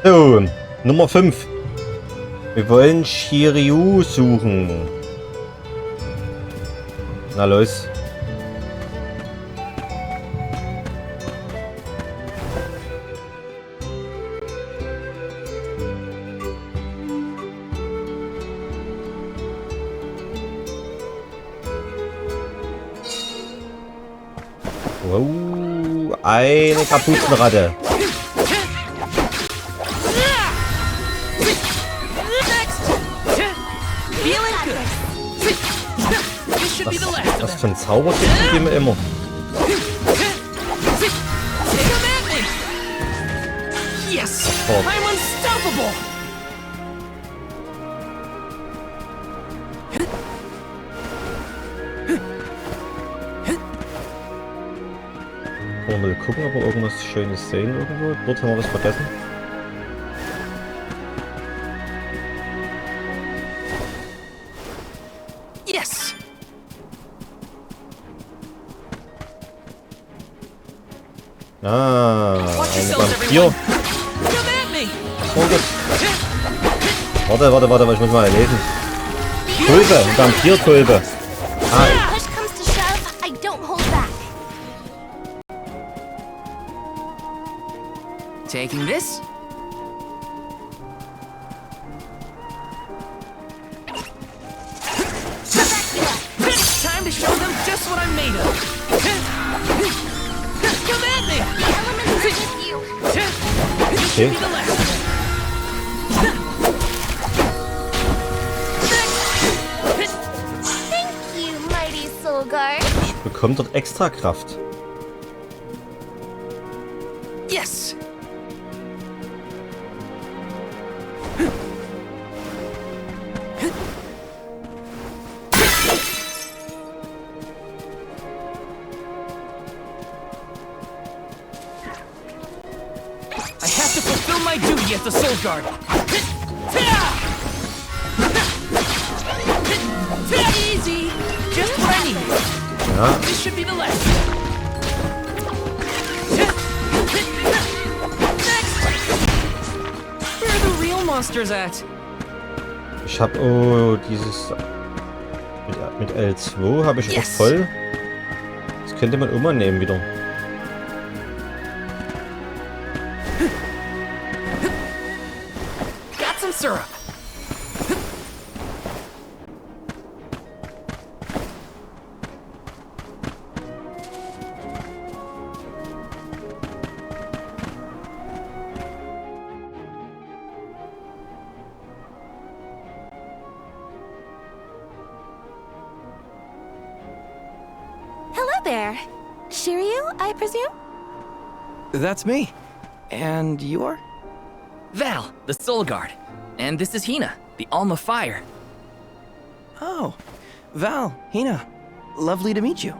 So, Nummer 5. Wir wollen Shiryu suchen. Na los. Wow, eine Kapuzenratte. Was für ein Zauber kriegt die mir immer? Oh. Wollen wir mal gucken, ob wir irgendwas Schönes sehen irgendwo? Dort haben wir was vergessen. Yes. Ah, ein Vampir. Was war das? Warte, ich muss mal lesen. Tulpe, Vampir-Tulpe. Ah. Taking this. Time to show them just what I'm made of. Come at me. Okay. Thank you, mighty soul guard. Bekommt dort extra Kraft. Yes. My duty as the Soul Guard. Easy, just what I need. Ja. This should be the last. Where are the real monsters at? Ich habe dieses mit L2 habe ich auch voll. Das könnte man immer nehmen wieder. Syrup. Hello there. Shiryu, I presume? That's me. And you are? Val, the Soul Guard. And this is Hina, the Alma Fire. Oh, Val, Hina. Lovely to meet you.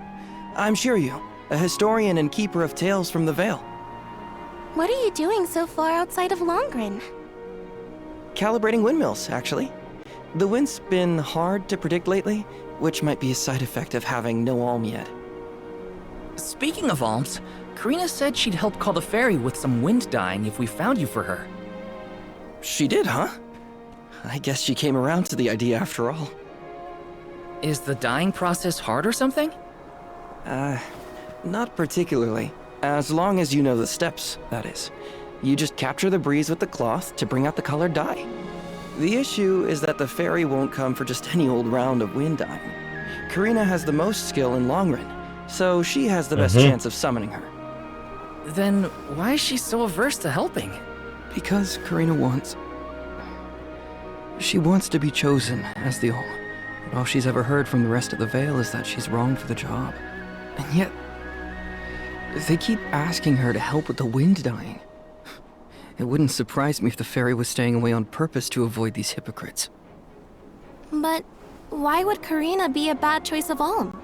I'm Shiryu, a historian and keeper of tales from the Vale. What are you doing so far outside of Longren? Calibrating windmills, actually. The wind's been hard to predict lately, which might be a side effect of having no alm yet. Speaking of alms, Karina said she'd help call the fairy with some wind dyeing if we found you for her. She did, huh? I guess she came around to the idea after all. Is the dyeing process hard or something? Not particularly. As long as you know the steps, that is. You just capture the breeze with the cloth to bring out the colored dye. The issue is that the fairy won't come for just any old round of wind dyeing. Karina has the most skill in Longren, so she has the best chance of summoning her. Then why is she so averse to helping? Because Karina wants... She wants to be chosen as the All. But all she's ever heard from the rest of the Vale is that she's wrong for the job. And yet... they keep asking her to help with the wind dyeing. It wouldn't surprise me if the fairy was staying away on purpose to avoid these hypocrites. But why would Karina be a bad choice of alm?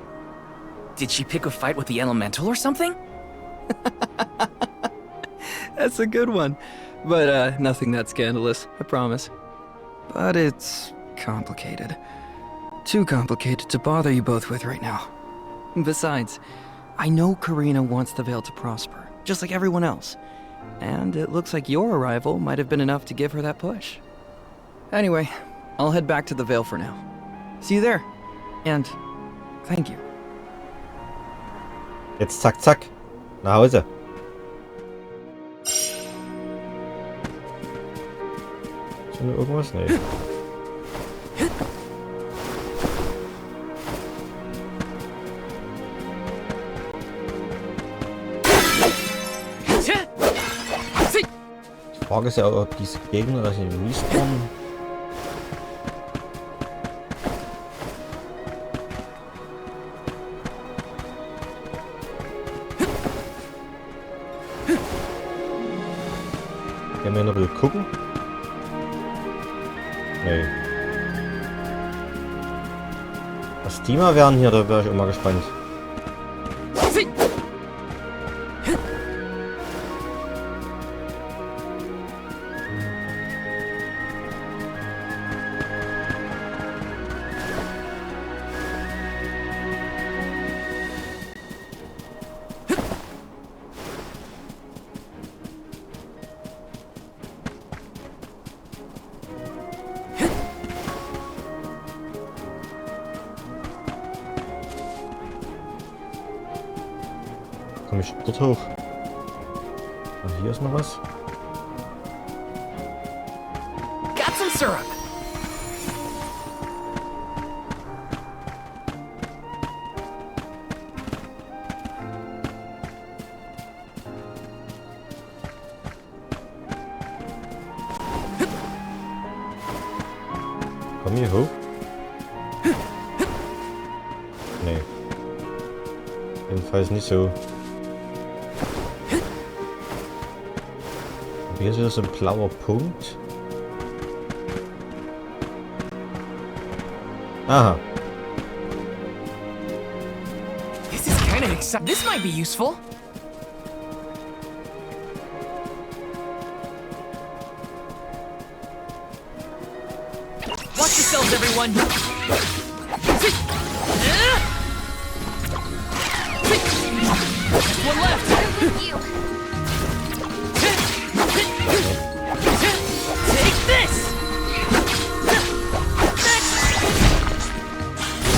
Did she pick a fight with the elemental or something? That's a good one. But nothing that scandalous, I promise. But it's complicated. Too complicated to bother you both with right now. Besides, I know Karina wants the Vale to prosper, just like everyone else. And it looks like your arrival might have been enough to give her that push. Anyway, I'll head back to the Vale for now. See you there. And thank you. Jetzt zack, zack. Nach Hause. Ist hier noch irgendwas? Nee. Die Frage ist ja, ob diese Gegner das in respawnen. Können wir noch ein bisschen gucken? Nee. Was die mal werden hier, da wäre ich immer gespannt. Komme ich dort hoch? Ah, hier ist noch was. Got some syrup. Komm hier hoch? Nee. Jedenfalls nicht so. Hier ist wieder so ein blauer Punkt. Aha. This is kind of exciting. This might be useful. Watch yourselves, everyone. One left. Take this.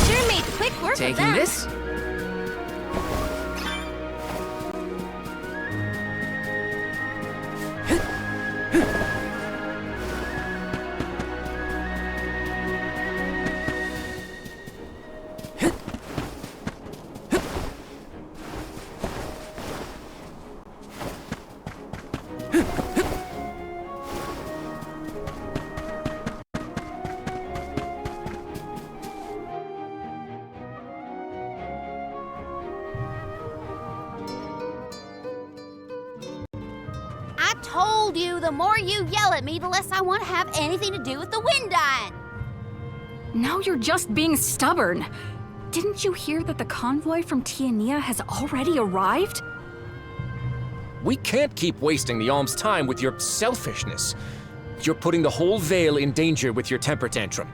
Sure made quick work of Taking that. this. I told you, the more you yell at me, the less I want to have anything to do with the wind dying. Now you're just being stubborn. Didn't you hear that the convoy from Tiania has already arrived? We can't keep wasting the Alm's time with your selfishness. You're putting the whole Vale in danger with your temper tantrum.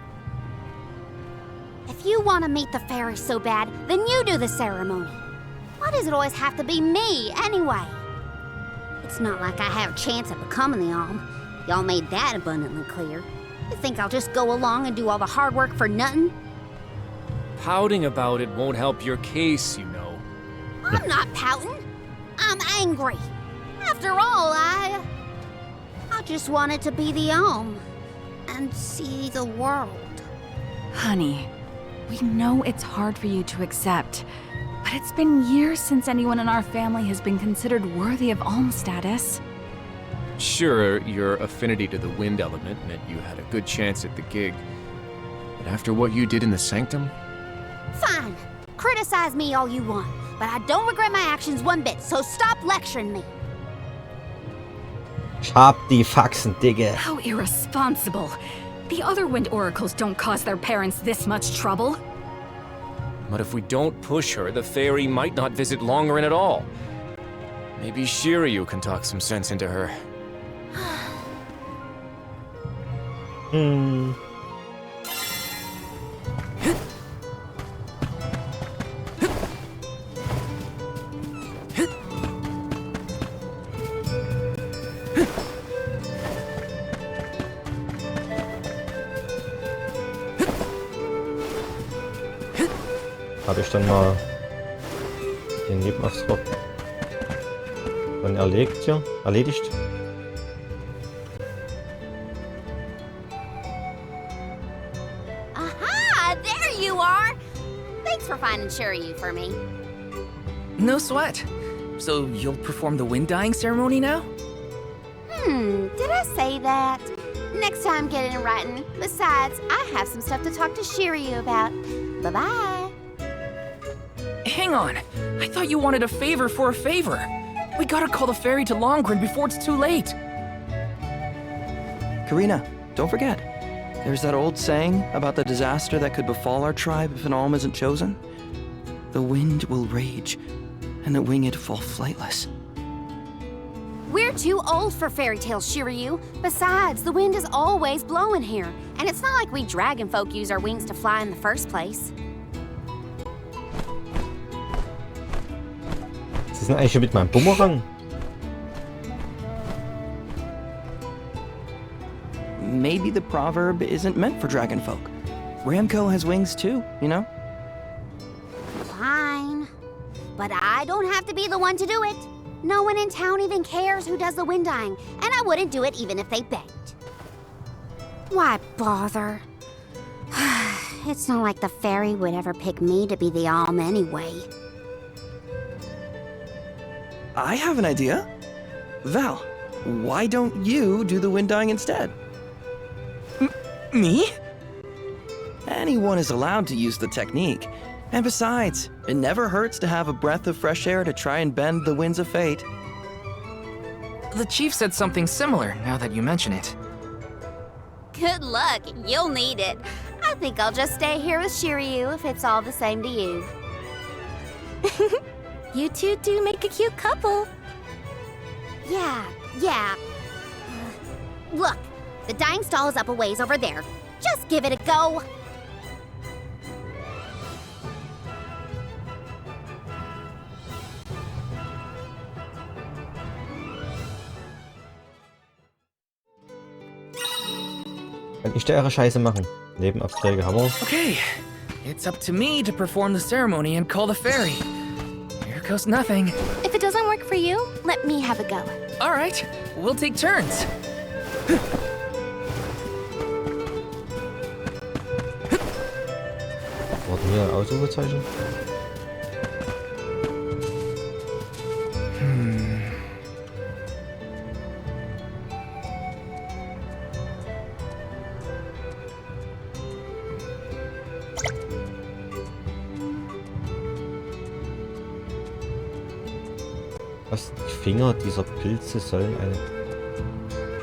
If you want to meet the fairy so bad, then you do the ceremony. Why does it always have to be me, anyway? It's not like I have a chance of becoming the Alm. Y'all made that abundantly clear. You think I'll just go along and do all the hard work for nothing? Pouting about it won't help your case, you know. I'm not pouting. I'm angry. After all, I just wanted to be the Alm and see the world. Honey, we know it's hard for you to accept, but it's been years since anyone in our family has been considered worthy of Alm status. Sure, your affinity to the wind element meant you had a good chance at the gig. But after what you did in the sanctum? Fine. Criticize me all you want, but I don't regret my actions one bit, so stop lecturing me. Ich hab die Faxen, Digga. How irresponsible. The other wind oracles don't cause their parents this much trouble. But if we don't push her, the fairy might not visit Longerin at all. Maybe Shiryu can talk some sense into her. habe ich dann mal den Nebenauftrag dann erledigt. Aha! There you are! Thanks for finding Shiryu for me. No sweat. So you'll perform the wind dyeing ceremony now? Did I say that? Next time, get it in writing. Besides, I have some stuff to talk to Shiryu about. Bye-bye. Hang on. I thought you wanted a favor for a favor. We gotta call the ferry to Longren before it's too late. Karina, don't forget. There's that old saying about the disaster that could befall our tribe if an alm isn't chosen. The wind will rage, and the winged fall flightless. We're too old for fairy tales, Shiryu. Besides, the wind is always blowing here. And it's not like we dragon folk use our wings to fly in the first place. Was ist denn eigentlich schon mit meinem Bumerang? Maybe the proverb isn't meant for dragon folk. Ramco has wings too, you know? Fine. But I don't have to be the one to do it. No one in town even cares who does the wind dyeing, and I wouldn't do it even if they begged. Why bother? It's not like the fairy would ever pick me to be the alm anyway. I have an idea. Val, why don't you do the wind dyeing instead? Me? Anyone is allowed to use the technique. And besides, it never hurts to have a breath of fresh air to try and bend the winds of fate. The chief said something similar, now that you mention it. Good luck, you'll need it. I think I'll just stay here with Shiryu if it's all the same to you. You two do make a cute couple. Yeah. Look, the dyeing stall is up a ways over there. Just give it a go. Kann ich da ihre Scheiße machen? Nebenaufträge haben wir. Okay, it's up to me to perform the ceremony and call the ferry. Here goes nothing. If it doesn't work for you, let me have a go. All right, we'll take turns. Warten hier ein Ausrufezeichen? Was? Die Finger dieser Pilze sollen eine...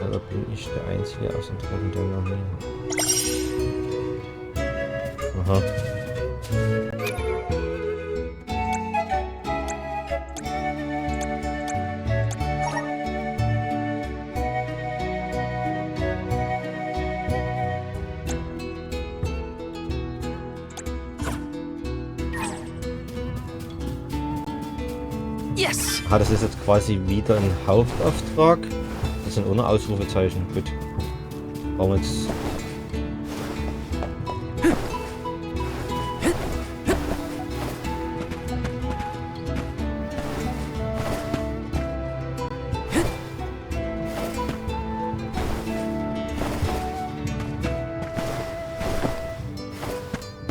Oder bin ich der Einzige aus dem Treffen, der noch nie... Aha. Yes! Ah, das ist jetzt quasi wieder ein Hauptauftrag. Das sind ohne Ausrufezeichen. Gut. Brauchen wir jetzt...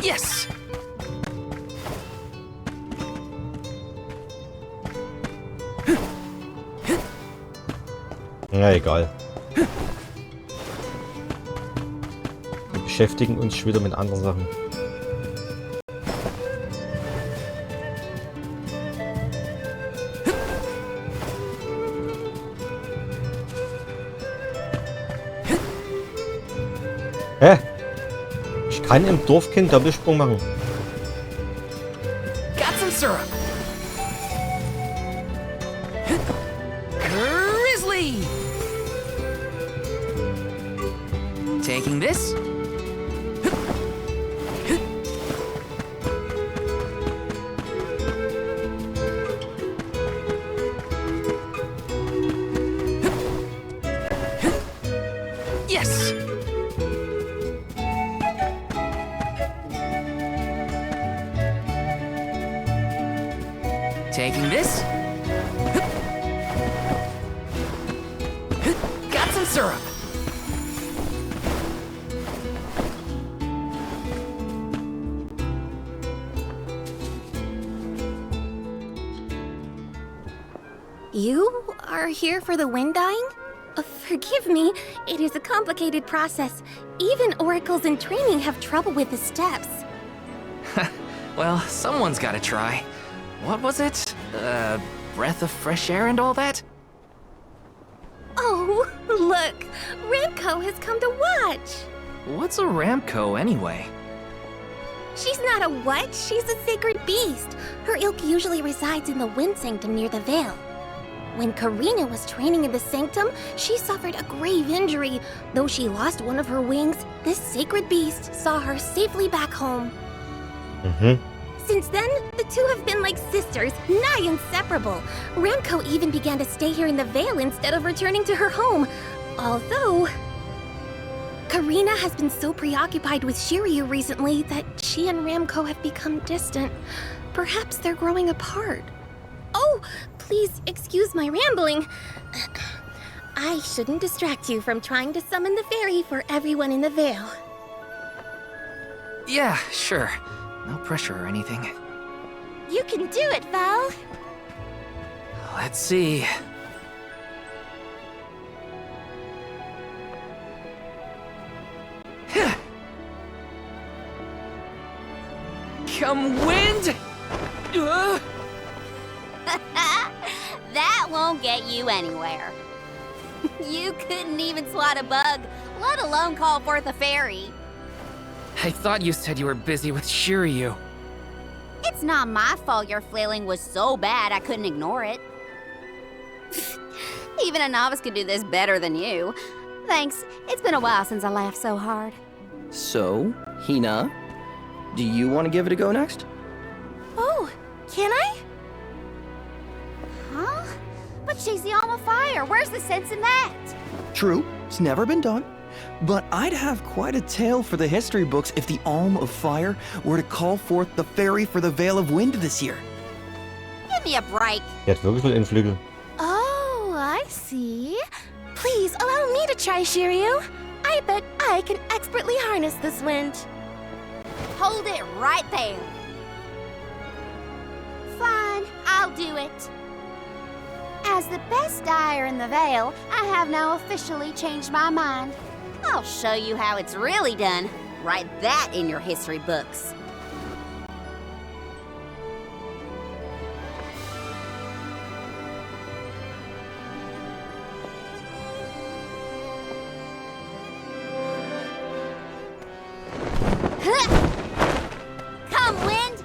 Yes! Na egal. Wir beschäftigen uns schon wieder mit anderen Sachen. Hä? Ich kann im Dorf keinen Doppelsprung machen. Got some syrup. Grizzly! Taking this. Yes! Taking this. Got some syrup. You are here for the wind dying? Forgive me, it is a complicated process. Even oracles in training have trouble with the steps. Well, someone's gotta try. What was it? Breath of fresh air and all that? Oh, look! Ramco has come to watch! What's a Ramco anyway? She's not a what? She's a sacred beast. Her ilk usually resides in the wind sanctum near the Veil. When Karina was training in the sanctum, she suffered a grave injury. Though she lost one of her wings, this sacred beast saw her safely back home. Since then, the two have been like sisters, nigh inseparable. Ramco even began to stay here in the Vale instead of returning to her home. Although, Karina has been so preoccupied with Shiryu recently that she and Ramco have become distant. Perhaps they're growing apart. Oh, please excuse my rambling. I shouldn't distract you from trying to summon the fairy for everyone in the Vale. Yeah, sure. No pressure or anything. You can do it, Val. Let's see. Come wind! That won't get you anywhere. You couldn't even swat a bug, let alone call forth a fairy. I thought you said you were busy with Shiryu. It's not my fault your flailing was so bad I couldn't ignore it. Even a novice could do this better than you. Thanks, it's been a while since I laughed so hard. So, Hina, do you want to give it a go next? Oh, can I? Huh? But she's the alma fire. Where's the sense in that? True, it's never been done. But I'd have quite a tale for the history books if the Alm of Fire were to call forth the fairy for the Veil of Wind this year. Give me a break. Die hat wirklich einen Flügel. Oh, I see. Please allow me to try, Shiryu. I bet I can expertly harness this wind. Hold it right there. Fine, I'll do it. As the best dyer in the Vale, I have now officially changed my mind. I'll show you how it's really done. Write that in your history books. Come, wind!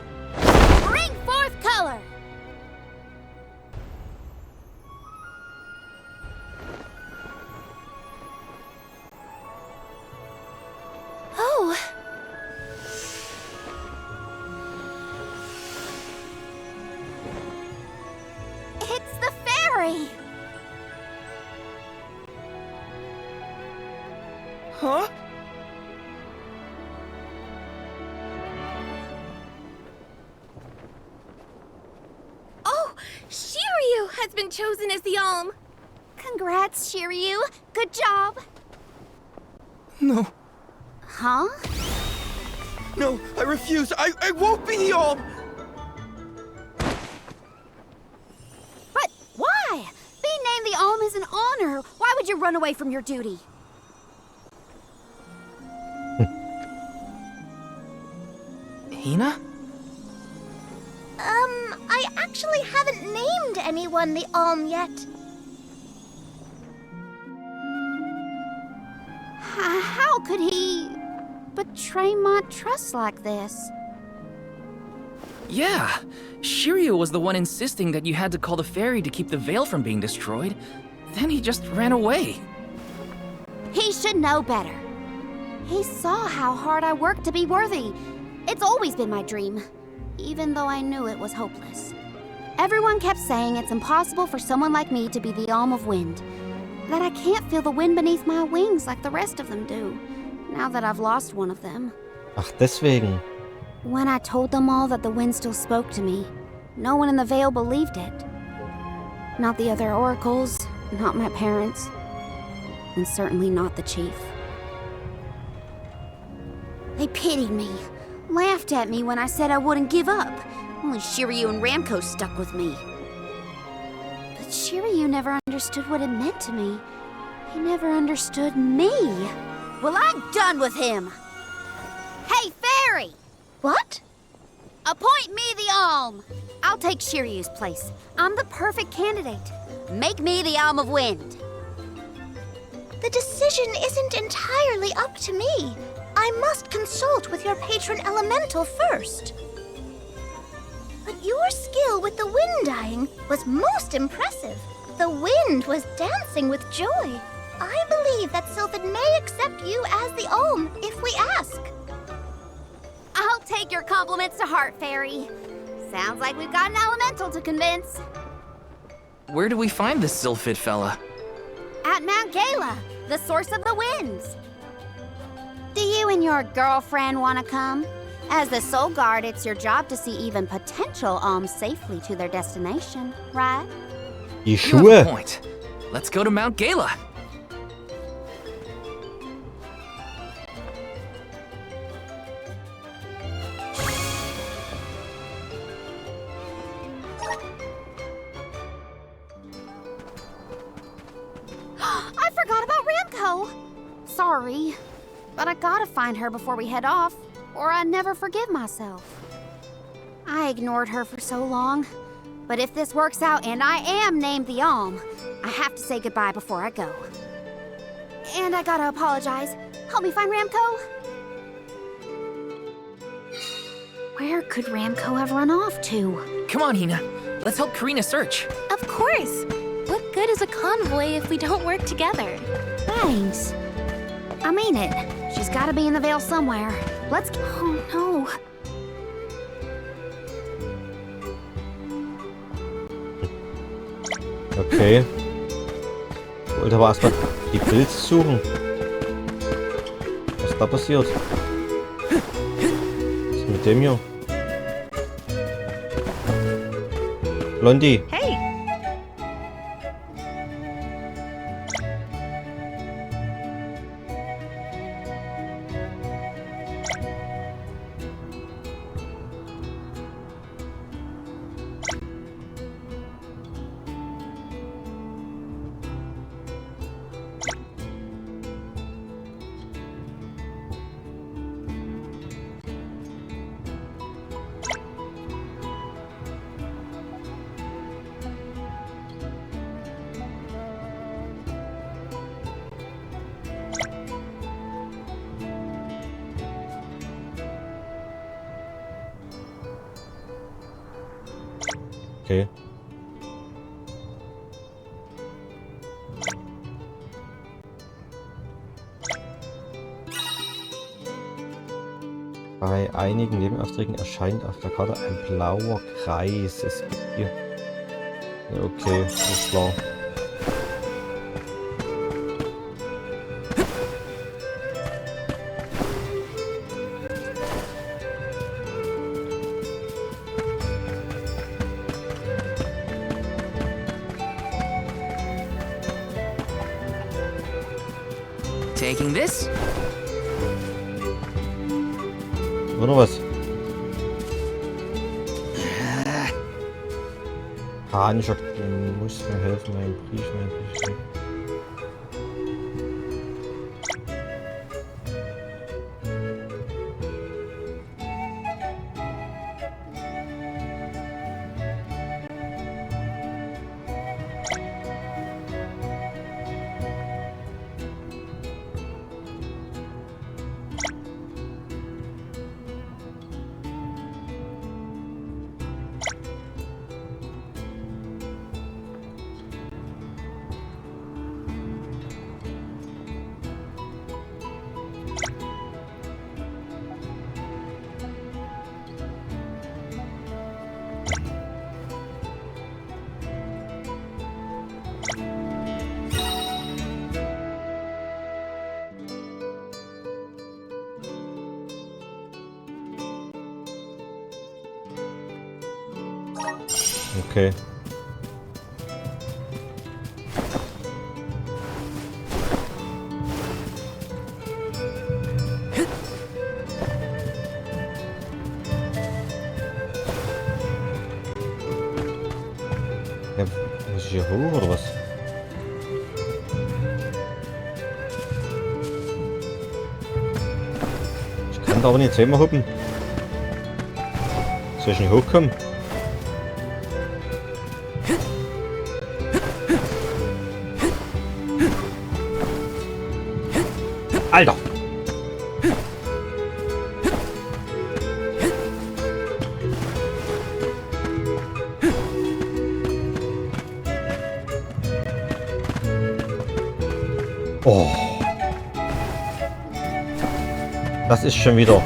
Bring forth color! Oh. It's the fairy! Huh? Oh, Shiryu has been chosen as the Alm. Congrats, Shiryu. Good job. No, Huh? no, I refuse. I won't be the Alm! But why? Being named the Alm is an honor. Why would you run away from your duty? Hina? I actually haven't named anyone the Alm yet. How could he betray my trust like this? Yeah. Shiryu was the one insisting that you had to call the fairy to keep the veil from being destroyed. Then he just ran away. He should know better. He saw how hard I worked to be worthy. It's always been my dream, even though I knew it was hopeless. Everyone kept saying it's impossible for someone like me to be the Alm of Wind, that I can't feel the wind beneath my wings like the rest of them do, now that I've lost one of them. Ach, deswegen. When I told them all that the wind still spoke to me, no one in the Vale believed it. Not the other oracles, not my parents, and certainly not the chief. They pitied me, laughed at me when I said I wouldn't give up. Only Shiryu and Ramko stuck with me. But Shiryu never understood what it meant to me. He never understood me. Well, I'm done with him. Hey, Fairy! What? Appoint me the Alm. I'll take Shiryu's place. I'm the perfect candidate. Make me the Alm of Wind. The decision isn't entirely up to me. I must consult with your patron elemental first. But your skill with the wind dyeing was most impressive. The wind was dancing with joy. I believe that Sylphid may accept you as the Alm if we ask. I'll take your compliments to heart, Fairy. Sounds like we've got an elemental to convince. Where do we find this Sylphid fella? At Mount Gala, the source of the winds. Do you and your girlfriend want to come? As the Soul Guard, it's your job to see even potential alms safely to their destination, right? Die You have a Schuhe. point. Let's go to Mount Gala. I forgot about Ramko. Sorry, but I gotta find her before we head off, or I'd never forgive myself. I ignored her for so long, but if this works out and I am named the Alm, I have to say goodbye before I go. And I gotta apologize. Help me find Ramko. Where could Ramko have run off to? Come on, Hina. Let's help Karina search. Of course. What good is a convoy if we don't work together? Thanks. I mean it. She's gotta be in the Vale somewhere. Let's go. Oh no. Okay. Ich wollte aber erstmal die Pilze suchen. Was ist da passiert? Was ist mit dem hier? Blondie. Hey! Okay. Bei einigen Nebenaufträgen erscheint auf der Karte ein blauer Kreis. Es gibt hier. Ja, okay, ist klar. Taking this? Oder noch was? Panischer, du musst mir helfen, mein Brief. Okay. Ja, muss ich hier hoch oder was? Ich kann da aber nicht zweimal hoppen. Soll ich nicht hochkommen? Alter! Oh. Das ist schon wieder.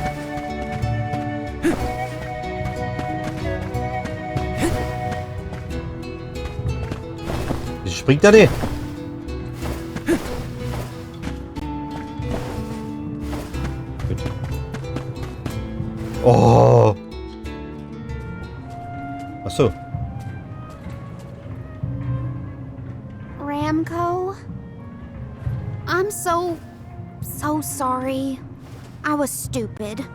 Wieso springt er nicht? Gut. Oh. Ach so. Ramco? I'm so sorry. I was stupid.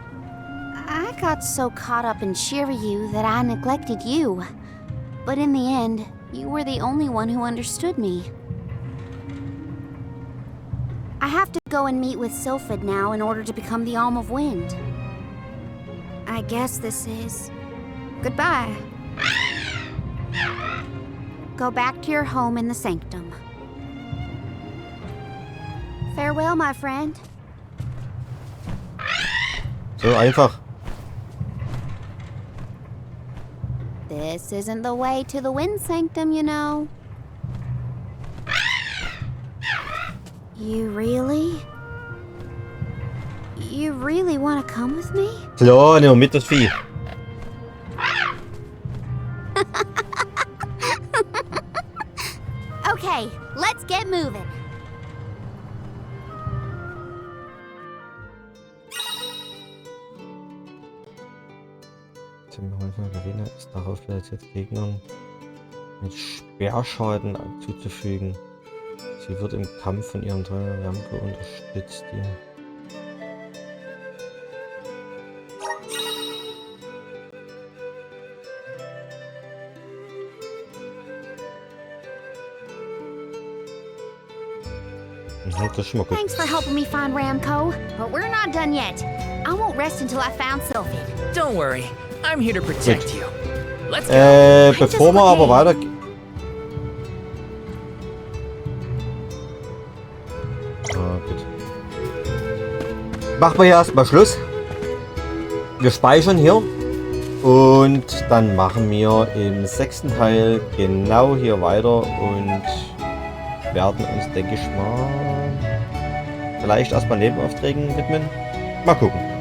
I got so caught up in Shiryu that I neglected you. But in the end, you were the only one who understood me. I have to go and meet with Sylphid now in order to become the Alm of Wind. I guess this is goodbye. Go back to your home in the sanctum. Farewell, my friend. So einfach. This isn't the way to the Wind Sanctum, you know. You really want to come with me? Klar, nimm mit das Vieh. Okay, let's get moving. Lawine ist darauf jetzt Gegnern mit Speerschaden zuzufügen. Sie wird im Kampf von ihrem Trainer Ramco unterstützt. Das ist schon mal gut. Thanks for helping me find Ramco, but we're not done yet. I won't rest until I found Sylphid. Don't worry, I'm here to protect you. Let's go. Bevor wir aber weiter... Gut. Machen wir hier erstmal Schluss. Wir speichern hier. Und dann machen wir im 6. Teil genau hier weiter und werden uns, denke ich mal, vielleicht erstmal Nebenaufträgen widmen. Mal gucken.